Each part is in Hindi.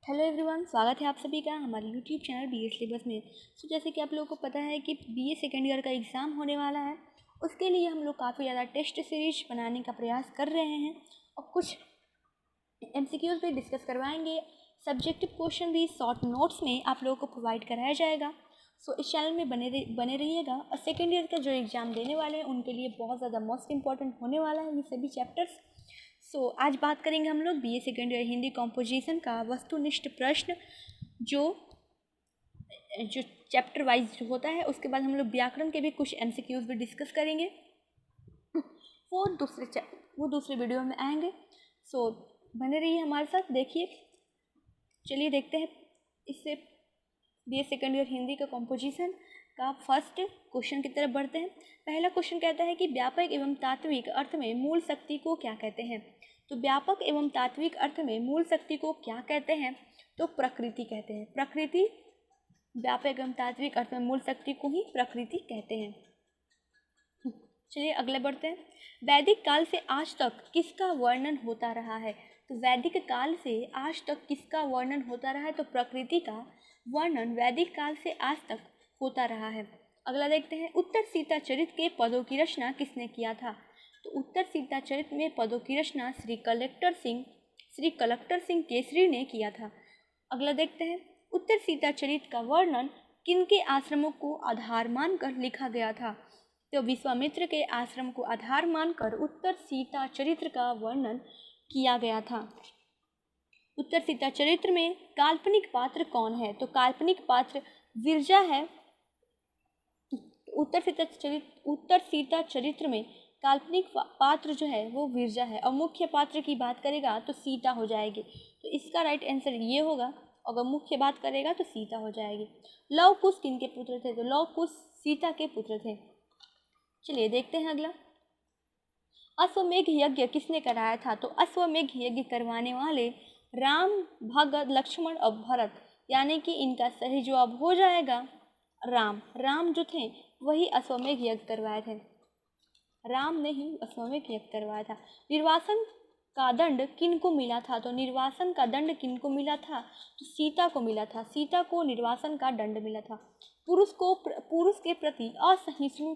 हेलो एवरीवन, स्वागत है आप सभी का हमारे यूट्यूब चैनल बीए सिलेबस में। जैसे कि आप लोगों को पता है कि बीए सेकेंड ईयर का एग्ज़ाम होने वाला है। उसके लिए हम लोग काफ़ी ज़्यादा टेस्ट सीरीज बनाने का प्रयास कर रहे हैं और कुछ एमसीक्यूज़ भी डिस्कस करवाएंगे। सब्जेक्टिव क्वेश्चन भी शॉर्ट नोट्स में आप लोगों को प्रोवाइड कराया जाएगा। सो इस चैनल में बने रहिएगा। और सेकेंड ईयर का जो एग्ज़ाम देने वाले हैं उनके लिए बहुत ज़्यादा मोस्ट इंपॉर्टेंट होने वाला है ये सभी चैप्टर्स। आज बात करेंगे हम लोग BA second year Hindi composition का वस्तुनिष्ठ प्रश्न जो चैप्टर वाइज होता है। उसके बाद हम लोग व्याकरण के भी कुछ एमसीक्यूज भी डिस्कस करेंगे। वो दूसरे वीडियो में आएंगे। बने रहिए हमारे साथ। देखिए, चलिए देखते हैं इससे बीए सेकेंड ईयर हिंदी का कॉम्पोजिशन का फर्स्ट क्वेश्चन की तरफ बढ़ते हैं। पहला क्वेश्चन कहता है कि व्यापक एवं तात्विक अर्थ में मूल शक्ति को क्या कहते हैं। तो व्यापक एवं तात्विक अर्थ में मूल शक्ति को क्या कहते हैं? तो प्रकृति कहते हैं। प्रकृति, व्यापक एवं तात्विक अर्थ में मूल शक्ति को ही प्रकृति कहते हैं। चलिए अगले बढ़ते हैं। वैदिक काल से आज तक किसका वर्णन होता रहा है? तो वैदिक काल से आज तक किसका वर्णन होता रहा है? तो प्रकृति का वर्णन वैदिक काल से आज तक होता रहा है। अगला देखते हैं। उत्तर सीता चरित के पदों की रचना किसने किया था? तो उत्तर सीता चरित में पदों की रचना श्री कलेक्टर सिंह केसरी ने किया था। अगला देखते हैं। उत्तर सीता चरित का वर्णन किनके आश्रमों को आधार मानकर लिखा गया था? तो विश्वामित्र के आश्रम को आधार मानकर उत्तर सीता चरित्र का वर्णन किया गया था। उत्तर सीता चरित्र में काल्पनिक पात्र कौन है? तो काल्पनिक पात्र विरजा है। उत्तर सीता चरित्र में काल्पनिक पात्र जो है वो विरजा है और मुख्य पात्र की बात करेगा तो सीता हो जाएगी। तो इसका राइट आंसर ये होगा। अगर मुख्य बात करेगा तो सीता हो जाएगी। लव कुश किनके पुत्र थे? तो लव कुश सीता के पुत्र थे। चलिए देखते हैं अगला। अश्वमेघ यज्ञ किसने कराया था? तो अश्वमेघ यज्ञ करवाने वाले राम, भगत, लक्ष्मण और भरत, यानी कि इनका सही जवाब हो जाएगा राम जो थे वही अश्वमेघ यज्ञ करवाए थे। राम ने ही अश्वमेघ यज्ञ करवाया था। निर्वासन का दंड किनको मिला था? तो निर्वासन का दंड किनको मिला था? तो सीता को मिला था। सीता को निर्वासन का दंड मिला था। पुरुष के प्रति असहिष्णु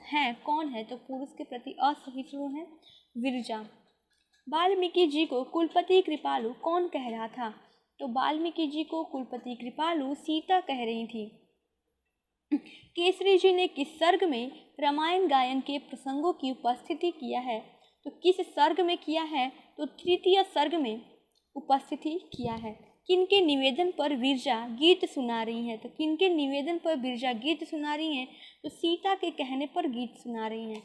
हैं कौन है? तो पुरुष के प्रति असहिष्णु है विरजा। वाल्मीकि जी को कुलपति कृपालु कौन कह रहा था? तो वाल्मीकि जी को कुलपति कृपालु सीता कह रही थी। केसरी जी ने किस सर्ग में रामायण गायन के प्रसंगों की उपस्थिति किया है? तो किस सर्ग में किया है? तो तृतीय सर्ग में उपस्थिति किया है। किनके निवेदन पर विरजा गीत सुना रही हैं? तो किनके निवेदन पर विरजा गीत सुना रही हैं? तो सीता के कहने पर गीत सुना रही हैं।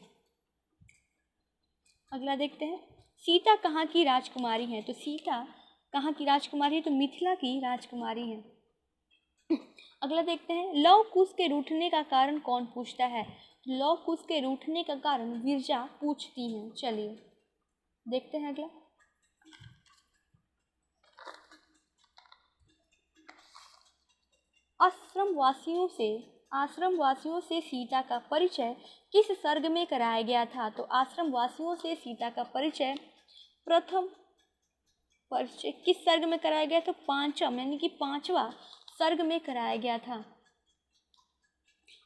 अगला देखते हैं। सीता कहाँ की राजकुमारी है? तो सीता कहाँ की राजकुमारी है? तो मिथिला की राजकुमारी है। अगला देखते हैं। लव कुश के रूठने का कारण कौन पूछता है? लव कुश के रूठने का कारण विरजा पूछती हैं। चलिए देखते हैं अगला। आश्रम वासियों से सीता का परिचय किस सर्ग में कराया गया था? तो आश्रम वासियों से सीता का परिचय प्रथम परिचय किस सर्ग में कराया गया? तो पांचवा, यानी कि पांचवा सर्ग में कराया गया था।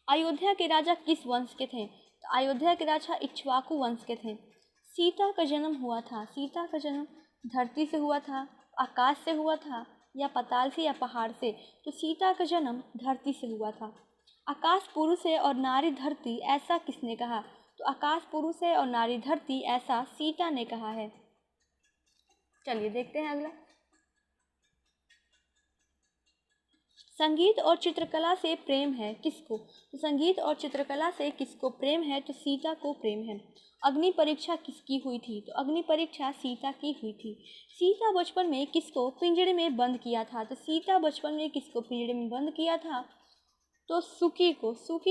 अयोध्या के राजा किस वंश के थे? तो अयोध्या के राजा इक्ष्वाकु वंश के थे। सीता का जन्म धरती से हुआ था, आकाश से हुआ था, या पाताल से, या पहाड़ से? तो सीता का जन्म धरती से हुआ था। आकाश पुरुष है और नारी धरती, ऐसा किसने कहा? तो आकाश पुरुष है और नारी धरती, ऐसा सीता ने कहा है। चलिए देखते हैं अगला। संगीत और चित्रकला से प्रेम है किसको? तो संगीत और चित्रकला से किसको प्रेम है? तो सीता को प्रेम है। अग्नि परीक्षा किसकी हुई थी? तो अग्नि परीक्षा सीता की हुई थी। सीता बचपन में किसको पिंजड़े में बंद किया था? तो सीता बचपन में किसको पिंजड़े में बंद किया था? तो सुकी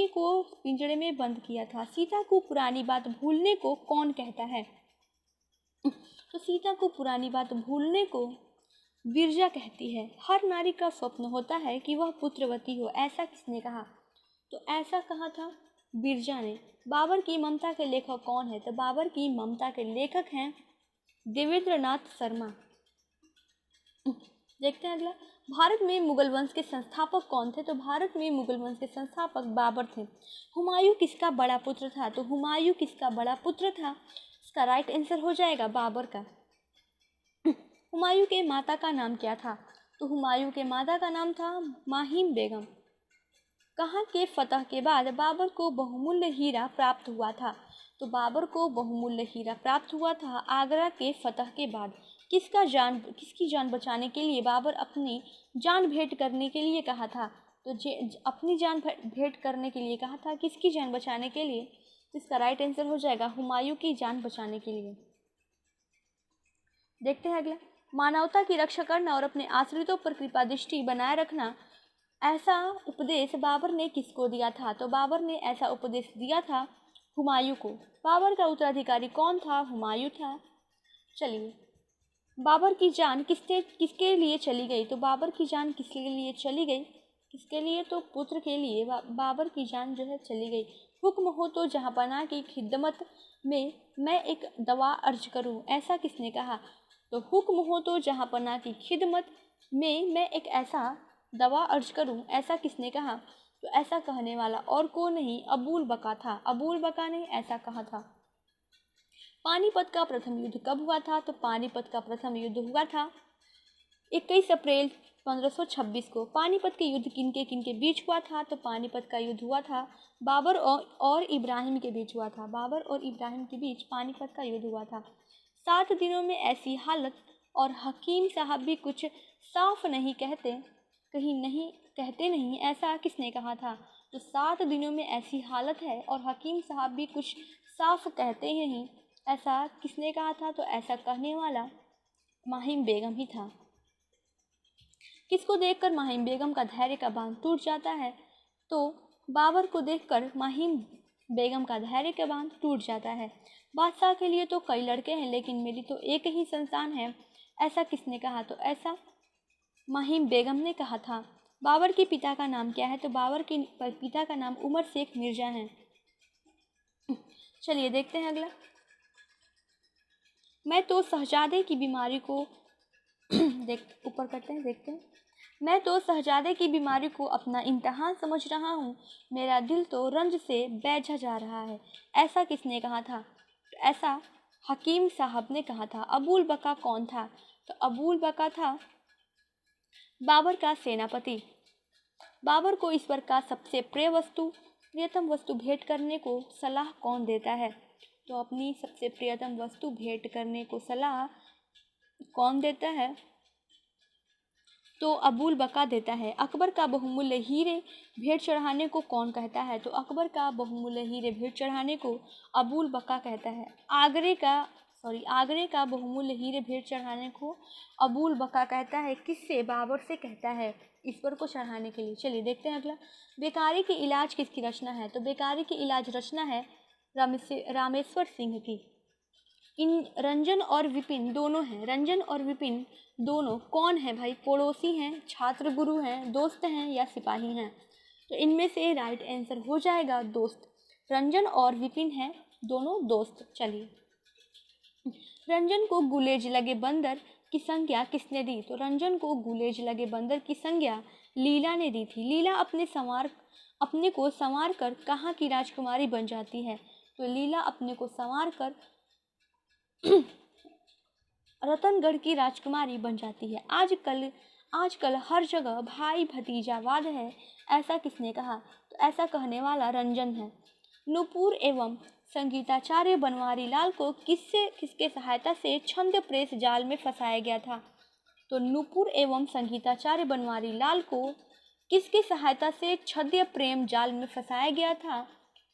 को पिंजड़े में बंद किया था। सीता को पुरानी बात भूलने को कौन कहता है? तो सीता को पुरानी बात भूलने को विरजा कहती है। हर नारी का स्वप्न होता है कि वह पुत्रवती हो, ऐसा किसने कहा? तो ऐसा कहा था विरजा ने। बाबर की ममता के लेखक कौन है? तो बाबर की ममता के लेखक हैं देवेंद्रनाथ शर्मा। देखते हैं अगला। भारत में मुगल वंश के संस्थापक कौन थे? तो भारत में मुगल वंश के संस्थापक बाबर थे। हुमायूं किसका बड़ा पुत्र था? तो हुमायूं किसका बड़ा पुत्र था? इसका राइट आंसर हो जाएगा बाबर का। हुमायूं के माता का नाम क्या था? तो हुमायूं के माता का नाम था माहिम बेगम। कहाँ के फतह के बाद बाबर को बहुमूल्य हीरा प्राप्त हुआ था? तो बाबर को बहुमूल्य हीरा प्राप्त हुआ था आगरा के फतह के बाद। किसकी जान बचाने के लिए बाबर अपनी जान भेंट करने के लिए कहा था? तो अपनी जान भेंट करने के लिए कहा था, किसकी जान बचाने के लिए? तो इसका राइट आंसर हो जाएगा हुमायूं की जान बचाने के लिए। देखते हैं अगला। मानवता की रक्षा करना और अपने आश्रितों पर कृपा दृष्टि बनाए रखना, ऐसा उपदेश बाबर ने किसको दिया था? तो बाबर ने ऐसा उपदेश दिया था हुमायूं को। बाबर का उत्तराधिकारी कौन था? हुमायूं था। चलिए, बाबर की जान किसके लिए चली गई? तो बाबर की जान किसके लिए चली गई? किसके लिए? तो पुत्र के लिए बाबर की जान जो है चली गई। हुक्म हो तो जहाँपनाह की खिदमत में मैं एक दवा अर्ज करूं, ऐसा किसने कहा? तो हुक्म हो तो जहाँपनाह की खिदमत में मैं एक ऐसा दवा अर्ज करूं, ऐसा किसने कहा? तो ऐसा कहने वाला और को नहीं, अबूल बका था। अबूल बका ने ऐसा कहा था। पानीपत का प्रथम युद्ध कब हुआ था? तो पानीपत का प्रथम युद्ध हुआ था 21 अप्रैल 1526 को। पानीपत के युद्ध किनके बीच हुआ था? तो पानीपत का युद्ध हुआ था बाबर और इब्राहिम के बीच हुआ था। बाबर और इब्राहिम के बीच पानीपत का युद्ध हुआ था। 7 दिनों में ऐसी हालत और हकीम साहब भी कुछ साफ नहीं कहते नहीं, ऐसा किसने कहा था? तो 7 दिनों में ऐसी हालत है और हकीम साहब भी कुछ साफ कहते नहीं, ऐसा किसने कहा था? तो ऐसा कहने वाला माहिम बेगम ही था। किसको देखकर माहिम बेगम का धैर्य का बांध टूट जाता है? तो बाबर को देखकर माहिम बेगम का धैर्य का बांध टूट जाता है। बादशाह के लिए तो कई लड़के हैं, लेकिन मेरी तो एक ही संतान है, ऐसा किसने कहा? तो ऐसा माहिम बेगम ने कहा था। बाबर के पिता का नाम क्या है? तो बाबर के पिता का नाम उमर शेख मिर्जा है। चलिए देखते हैं अगला। मैं तो शहजादे की बीमारी को ऊपर करते हैं, देखते हैं। मैं तो शहजादे की बीमारी को अपना इम्तिहान समझ रहा हूँ, मेरा दिल तो रंज से बैझा जा रहा है, ऐसा किसने कहा था? तो ऐसा हकीम साहब ने कहा था। अबूल बका कौन था? तो अबूल बका था बाबर का सेनापति। बाबर को ईश्वर का सबसे प्रियतम वस्तु भेंट करने को सलाह कौन देता है? तो अपनी सबसे प्रियतम वस्तु भेंट करने को सलाह कौन देता है? तो अबूल बका देता है। अकबर का बहुमूल्य हीरे भेंट चढ़ाने को कौन कहता है? तो अकबर का बहुमूल्य हीरे भेंट चढ़ाने को अबूल बका कहता है। आगरे का बहुमूल्य हीरे भेंट चढ़ाने को अबूल बका कहता है। किससे? बाबर से कहता है, ईश्वर को चढ़ाने के लिए। चलिए देखते हैं अगला। बेकारी के इलाज किसकी रचना है? तो बेकारी की इलाज रचना है रामेश्वर सिंह की। इन रंजन और विपिन दोनों हैं। रंजन और विपिन दोनों कौन है भाई? पड़ोसी हैं, छात्र गुरु हैं, दोस्त हैं या सिपाही हैं? तो इनमें से राइट आंसर हो जाएगा दोस्त। रंजन और विपिन हैं दोनों दोस्त। चलिए, रंजन को गुलेज लगे बंदर की संज्ञा किसने दी? तो रंजन को गुलेज लगे बंदर की संज्ञा लीला ने दी थी। लीला अपने को संवार कर कहाँ की राजकुमारी बन जाती है? तो लीला अपने को संवार कर रतनगढ़ की राजकुमारी बन जाती है। आजकल हर जगह भाई भतीजावाद है, ऐसा किसने कहा? तो ऐसा कहने वाला रंजन है। नूपुर एवं संगीताचार्य बनवारी लाल को किसके सहायता से छंद प्रेस जाल में फंसाया गया था? तो नूपुर एवं संगीताचार्य बनवारी लाल को किसकी सहायता से छद्य प्रेम जाल में फंसाया गया था?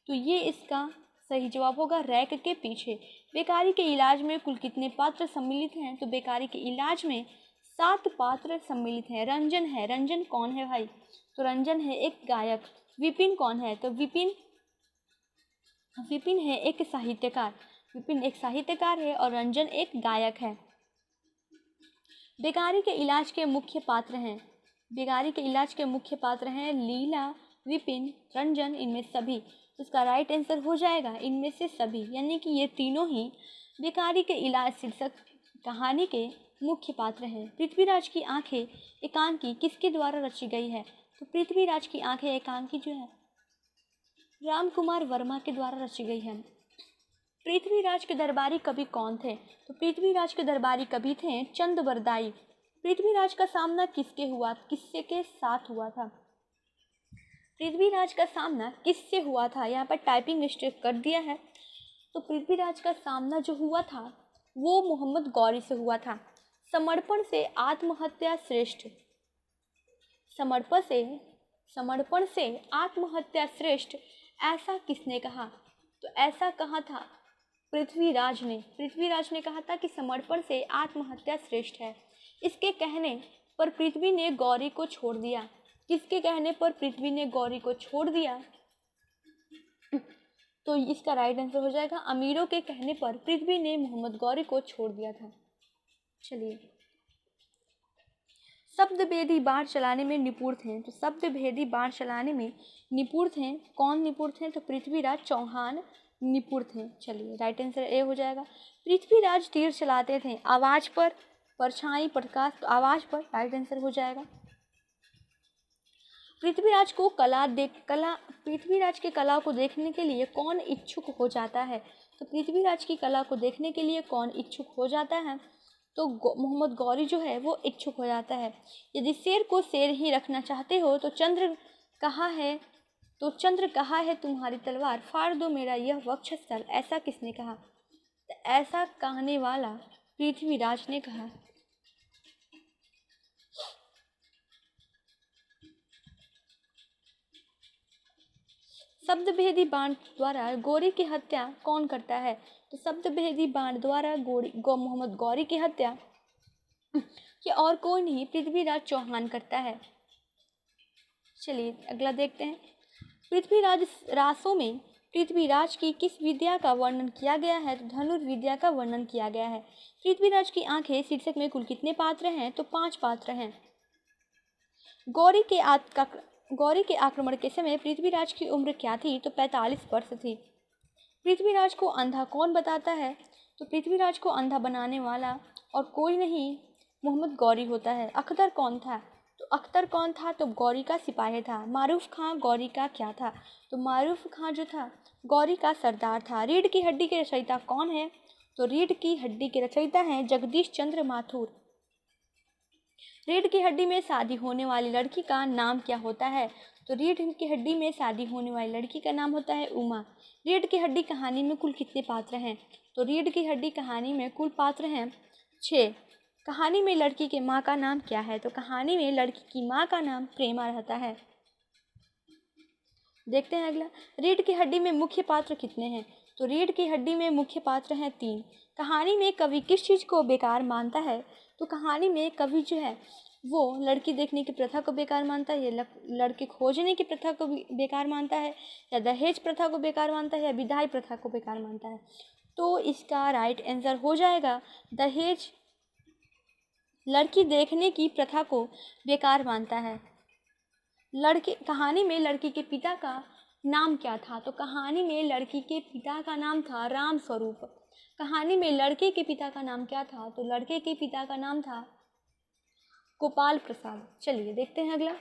तो ये इसका सही जवाब होगा रैक के पीछे। बेकारी के इलाज में कुल कितने पात्र सम्मिलित हैं? तो बेकारी के इलाज में 7 पात्र सम्मिलित हैं। रंजन है, रंजन कौन है भाई? तो रंजन है एक गायक। विपिन कौन है? तो विपिन है एक साहित्यकार। विपिन एक साहित्यकार है और रंजन एक गायक है। बेकारी के इलाज के मुख्य पात्र हैं। बेकारी के इलाज के मुख्य पात्र हैं लीला, विपिन, रंजन, इनमें सभी। उसका राइट आंसर हो जाएगा इनमें से सभी, यानी कि ये तीनों ही बेकारी के इलाज शीर्षक कहानी के मुख्य पात्र हैं। पृथ्वीराज की आंखें एकांकी किसके द्वारा रची गई है? तो पृथ्वीराज की आंखें एकांकी जो है रामकुमार वर्मा के द्वारा रची गई है। पृथ्वीराज के दरबारी कवि कौन थे? तो पृथ्वीराज के दरबारी कवि थे चंदबरदाई। पृथ्वीराज का सामना किससे के साथ हुआ था? पृथ्वीराज का सामना किससे हुआ था? यहाँ पर टाइपिंग मिस्टेक कर दिया है। तो पृथ्वीराज का सामना जो हुआ था वो मोहम्मद गौरी से हुआ था। समर्पण से आत्महत्या श्रेष्ठ, समर्पण से आत्महत्या श्रेष्ठ ऐसा किसने कहा? तो ऐसा कहा था पृथ्वीराज ने। पृथ्वीराज ने कहा था कि समर्पण से आत्महत्या श्रेष्ठ है। इसके कहने पर पृथ्वी ने गौरी को छोड़ दिया। किसके कहने पर पृथ्वी ने गौरी को छोड़ दिया? तो इसका राइट आंसर हो जाएगा अमीरों के कहने पर पृथ्वी ने मोहम्मद गौरी को छोड़ दिया था। चलिए, शब्दभेदी बाण चलाने में निपुण थे। तो शब्दभेदी बाण चलाने में निपुण थे। कौन निपुण थे? तो पृथ्वीराज चौहान निपुण थे। चलिए, राइट आंसर ए हो जाएगा। पृथ्वीराज तीर चलाते थे आवाज पर, परछाई, प्रकाश। तो आवाज पर राइट आंसर हो जाएगा। पृथ्वीराज की कला को देखने के लिए कौन इच्छुक हो जाता है? तो पृथ्वीराज की कला को देखने के लिए कौन इच्छुक हो जाता है? तो मोहम्मद गौरी जो है वो इच्छुक हो जाता है। यदि शेर को शेर ही रखना चाहते हो तो चंद्र कहाँ है तुम्हारी तलवार, फाड़ दो मेरा यह वक्षस्थल, ऐसा किसने कहा? तो ऐसा कहने वाला पृथ्वीराज ने कहा। शब्दभेदी बाण द्वारा गौरी की हत्या कौन करता है? तो शब्दभेदी बाण द्वारा मोहम्मद गौरी की हत्या ये और कोई नहीं, पृथ्वीराज चौहान करता है। चलिए, अगला देखते हैं। पृथ्वीराज रासों में पृथ्वीराज की किस विद्या का वर्णन किया गया है? तो धनुर्विद्या का वर्णन किया गया है। पृथ्वीराज की आंखें शीर्षक में कुल कितने पात्र हैं? तो 5 पात्र हैं। गौरी के आक्रमण के समय पृथ्वीराज की उम्र क्या थी? तो 45 वर्ष थी। पृथ्वीराज को अंधा कौन बताता है? तो पृथ्वीराज को अंधा बनाने वाला और कोई नहीं मोहम्मद गौरी होता है। अख्तर कौन था? तो अख्तर कौन था? तो गौरी का सिपाही था। मारूफ खां गौरी का क्या था? तो मारूफ खां जो था गौरी का सरदार था। रीढ़ की हड्डी के रचयिता कौन है? तो रीढ़ की हड्डी के रचयिता हैं जगदीश चंद्र माथुर। रीढ़ की हड्डी में शादी होने वाली लड़की का नाम क्या होता है? तो रीढ़ की हड्डी में शादी होने वाली लड़की का नाम होता है उमा। रीढ़ की हड्डी कहानी में कुल कितने पात्र हैं? तो रीढ़ की हड्डी कहानी में कुल पात्र हैं 6। कहानी में लड़की के माँ का नाम क्या है? तो कहानी में लड़की की माँ का नाम प्रेमा रहता है। देखते हैं अगला। रीढ़ की हड्डी में मुख्य पात्र कितने हैं? तो रीढ़ की हड्डी में मुख्य पात्र हैं 3। कहानी में कवि किस चीज़ को बेकार मानता है? तो कहानी में कवि जो है वो लड़की देखने की प्रथा को बेकार मानता है, या लड़के खोजने की प्रथा को बेकार मानता है, या दहेज प्रथा को बेकार मानता है, या विदाई प्रथा को बेकार मानता है। तो इसका राइट आंसर हो जाएगा दहेज। लड़की देखने की प्रथा को बेकार मानता है। कहानी में लड़की के पिता का नाम क्या था? तो कहानी में लड़की के पिता का नाम था राम स्वरूप। कहानी में लड़के के पिता का नाम क्या था? तो लड़के के पिता का नाम था गोपाल प्रसाद। चलिए, देखते हैं अगला।